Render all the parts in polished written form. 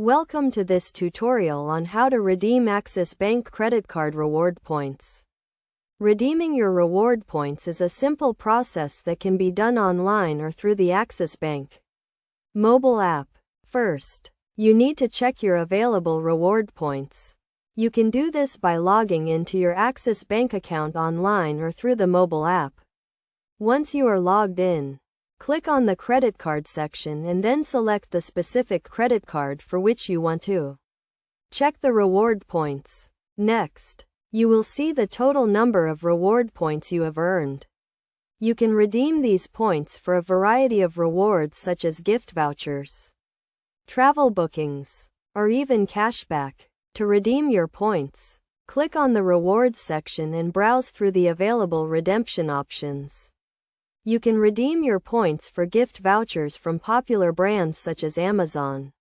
Welcome to this tutorial on how to redeem Axis Bank credit card reward points. Redeeming your reward points is a simple process that can be done online or through the Axis Bank mobile app. First, you need to check your available reward points. You can do this by logging into your Axis Bank account online or through the mobile app. Once you are logged in, click on the credit card section and then select the specific credit card for which you want to check the reward points. Next, you will see the total number of reward points you have earned. You can redeem these points for a variety of rewards such as gift vouchers, travel bookings, or even cashback. To redeem your points, click on the rewards section and browse through the available redemption options. You can redeem your points for gift vouchers from popular brands such as Amazon,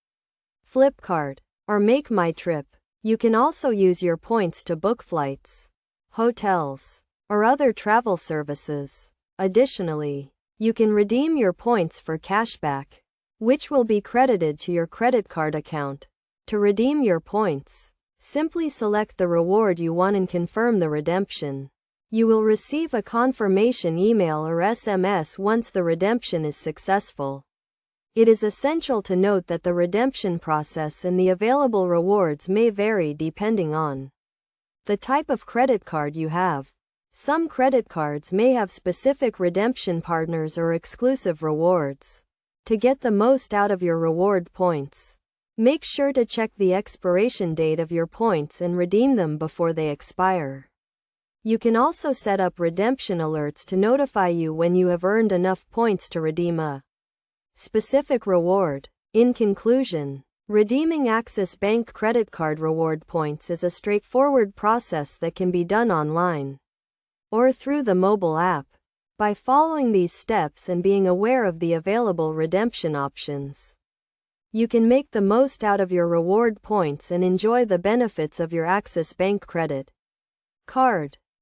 Flipkart, or Make My Trip. You can also use your points to book flights, hotels, or other travel services. Additionally, you can redeem your points for cashback, which will be credited to your credit card account. To redeem your points, simply select the reward you want and confirm the redemption. You will receive a confirmation email or SMS once the redemption is successful. It is essential to note that the redemption process and the available rewards may vary depending on the type of credit card you have. Some credit cards may have specific redemption partners or exclusive rewards. To get the most out of your reward points, make sure to check the expiration date of your points and redeem them before they expire. You can also set up redemption alerts to notify you when you have earned enough points to redeem a specific reward. In conclusion, redeeming Axis Bank credit card reward points is a straightforward process that can be done online or through the mobile app. By following these steps and being aware of the available redemption options, you can make the most out of your reward points and enjoy the benefits of your Axis Bank credit card.